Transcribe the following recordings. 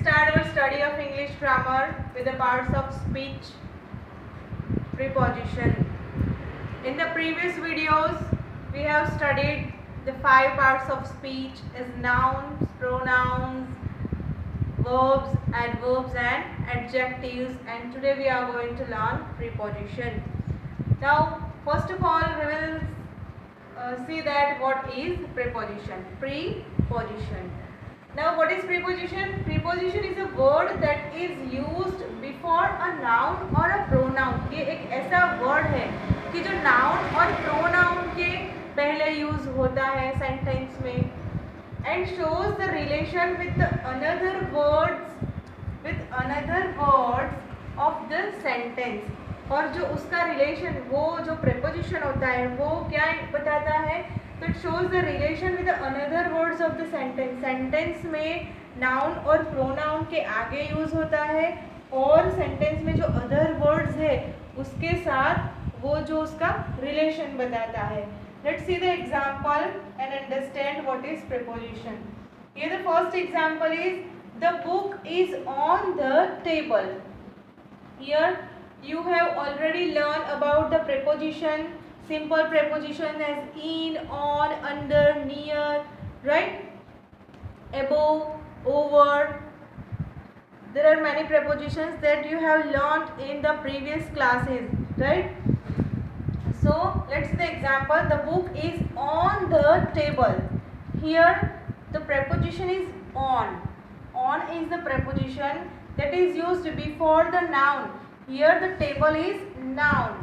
start our study of English grammar with the parts of speech preposition. In the previous videos, we have studied the 5 parts of speech as nouns, pronouns, verbs, adverbs and adjectives, and today we are going to learn preposition. Now, first of all, we will see that what is preposition. Preposition. Now, what is preposition? Preposition is a word that is used before a noun or a pronoun. ये एक ऐसा word है कि जो noun और pronoun के पहले use होता है sentence में, and shows the relation with the another words of the sentence. और जो उसका रिलेशन, वो जो प्रेपोजिशन होता है वो क्या बताता है? तो it shows the relation with another words of the sentence. Sentence में नाउन और प्रोनाउन के आगे यूज होता है और सेंटेंस में जो अदर वर्ड्स है उसके साथ वो जो उसका रिलेशन बताता है. Let's see the example and understand what is preposition. Here the first example is the book is on the table. Here you have already learned about the preposition, simple preposition as in, on, under, near, right? Above, over. There are many prepositions that you have learned in the previous classes, right? So let's see the example. The book is on the table. Here the preposition is on. On is the preposition that is used before the noun. Here the table is noun.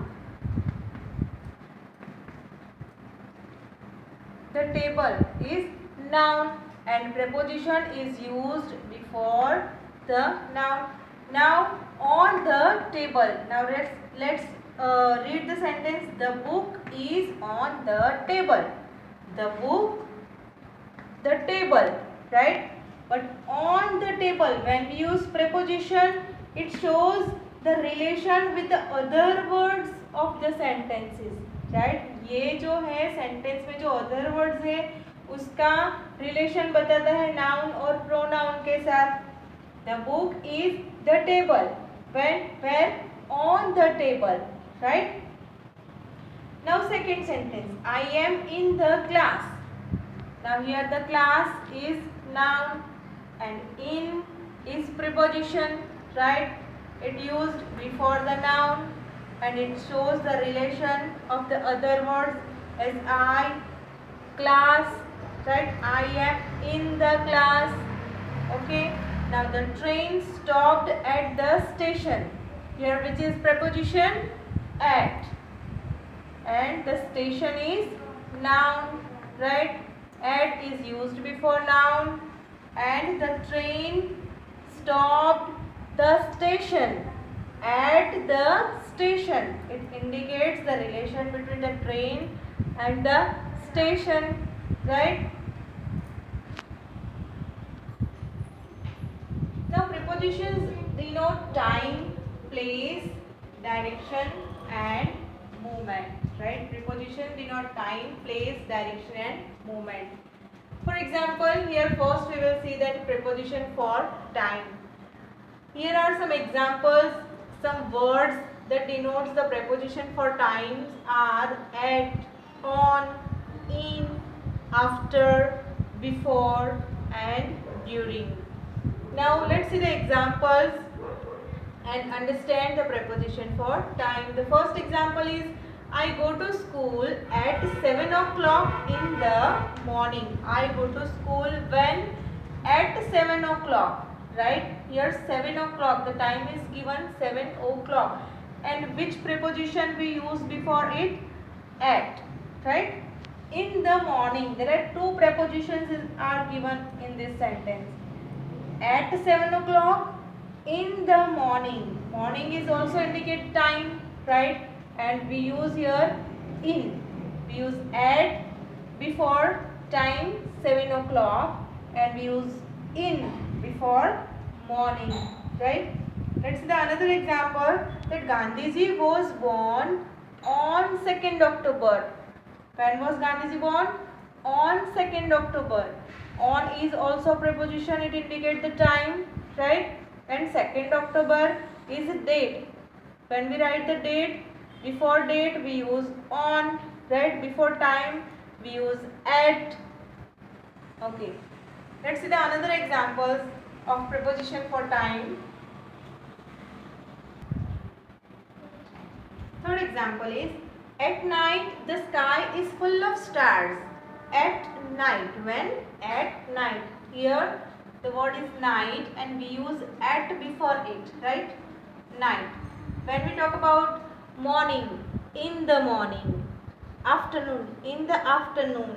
The table is noun and preposition is used before the noun. Now on the table. Now let's read the sentence. The book is on the table. The book, the table, right? But on the table, when we use preposition, it shows the relation with the other words of the sentences, right? ये जो है sentence में जो other words है उसका relation बताता है noun और pronoun के साथ. The book is the table. Where on the table, right? Now second sentence. I am in the class. Now here the class is noun and in is preposition, right? It used before the noun and it shows the relation of the other words as I, class, right? I am in the class. Okay. Now the train stopped at the station. Here which is preposition? At. And the station is noun, right? At is used before noun and the train stopped the station. At the station, it indicates the relation between the train and the station, right? Now prepositions denote time, place, direction and movement, right? Prepositions denote time, place, direction and movement. For example, here first we will see that preposition for time. Here are some examples. Some words that denotes the preposition for times are at, on, in, after, before and during. Now let's see the examples and understand the preposition for time. The first example is I go to school at 7 o'clock in the morning. I go to school when? At 7 o'clock. Right? Here 7 o'clock. The time is given 7 o'clock. And which preposition we use before it? At. Right? In the morning. There are two prepositions are given in this sentence. At 7 o'clock. In the morning. Morning is also indicate time. Right? And we use here in. We use at before time 7 o'clock. And we use in before morning, right? Let's see the another example that Gandhiji was born on 2nd October. When was Gandhiji born? On 2nd October. On is also preposition, it indicates the time. right? And 2nd October is a date. When we write the date, before date we use on, right? Before time we use at. Okay, let's see the another examples of preposition for time. Third example is, at night the sky is full of stars. At night. When? At night. Here the word is night and we use at before it, right? Night. When we talk about morning, in the morning. Afternoon, in the afternoon.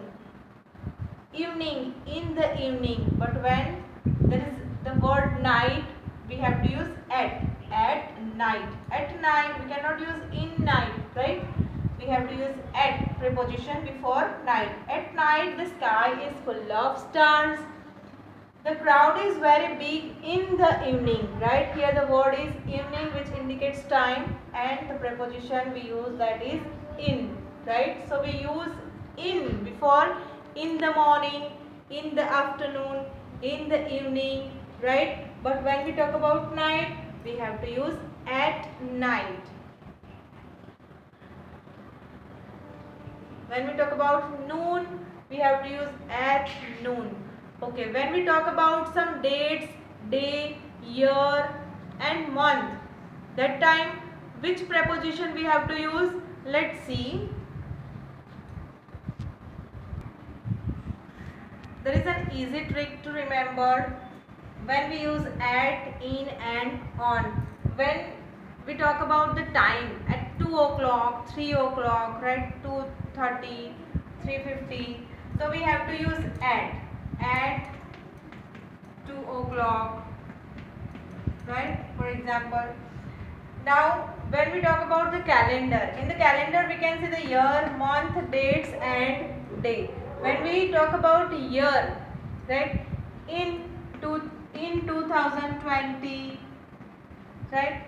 Evening, in the evening. But when there is the word night, we have to use at night. At night, we cannot use in night, right? We have to use at preposition before night. At night, the sky is full of stars. The crowd is very big in the evening, right? Here the word is evening, which indicates time, and the preposition we use, that is in, right? So we use in before in the morning, in the afternoon, in the evening, right? But when we talk about night, we have to use at night. When we talk about noon, we have to use at noon. Okay, when we talk about some dates, day, year and month, that time which preposition we have to use? Let's see. There is an easy trick to remember when we use at, in and on. When we talk about the time at 2 o'clock, 3 o'clock, right? 2:30, 3:50. So we have to use at 2 o'clock, right? For example. Now when we talk about the calendar, in the calendar we can see the year, month, dates and day. When we talk about year, right? In 2020, right?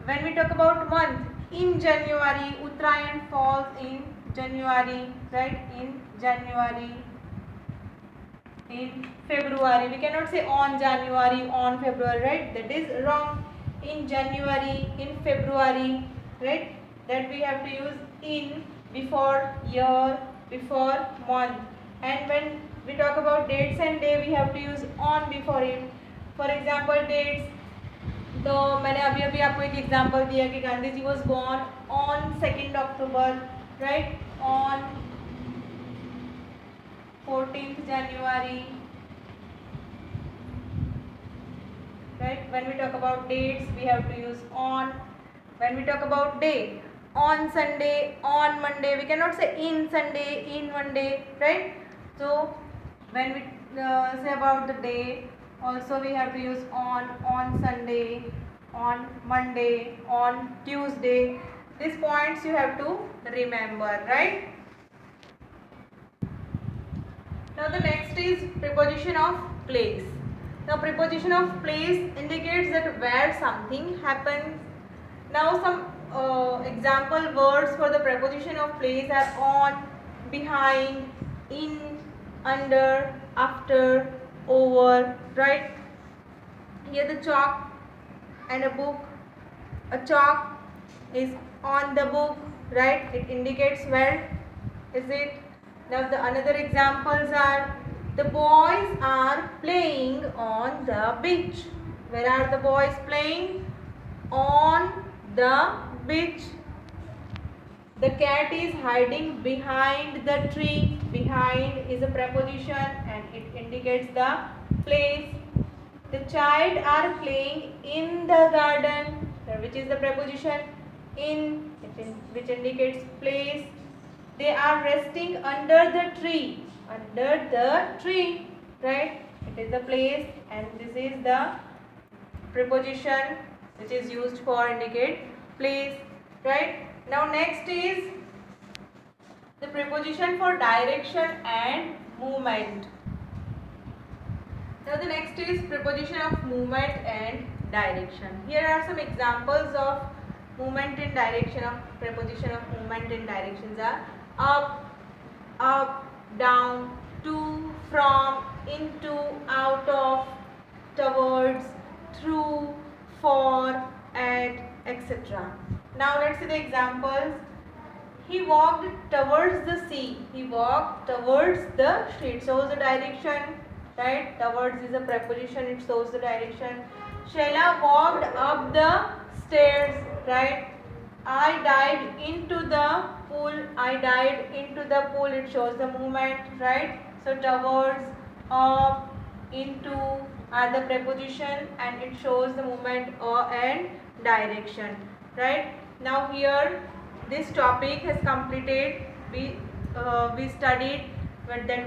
When we talk about month, in January, Uttarayan falls in January, right? In January. In February, we cannot say on January, on February, right? That is wrong. In January, in February, right? That we have to use in before year, before month. And when we talk about dates and day, we have to use on before it. For example, dates. तो मैंने अभी अभी आपको एक example दिया कि Gandhi ji was born on 2nd October, right? On 14th January, right? When we talk about dates, we have to use on. When we talk about day, on Sunday, on Monday, we cannot say in Sunday, in Monday, right? So when we say about the day, also we have to use on Sunday, on Monday, on Tuesday. These points you have to remember, right? Now the next is preposition of place. Now preposition of place indicates that where something happens. Now some example words for the preposition of place are on, behind, in, under, after, over, right? Here the chalk and a book. A chalk is on the book, right? It indicates where is it. Now the another examples are, the boys are playing on the beach. Where are the boys playing? On the beach. The cat is hiding behind the tree. Behind is a preposition and it indicates the place. The child are playing in the garden, which is the preposition in, which indicates place. They are resting under the tree. Under the tree, right? It is the place and this is the preposition which is used for indicate place, right? Now next is the preposition for direction and movement. Now the next is preposition of movement and direction. Here are some examples of movement and direction of preposition of movement and directions are up, down, to, from, into, out of, towards, through, for, at, etc. Now let's see the examples. He walked towards the sea. He walked towards the sea. It shows the direction, right? Towards is a preposition. It shows the direction. Sheila walked up the stairs, right? I dived into the pool. I dived into the pool. It shows the movement, right? So towards, up, into are the preposition, and it shows the movement and direction, right? Now here this topic has completed. We studied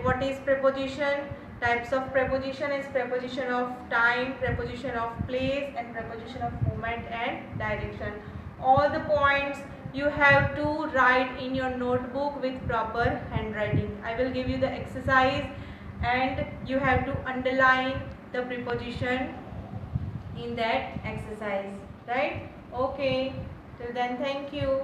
what is preposition. Types of preposition is preposition of time, preposition of place, and preposition of movement and direction. All the points you have to write in your notebook with proper handwriting. I will give you the exercise and you have to underline the preposition in that exercise, right? Okay, till then, thank you.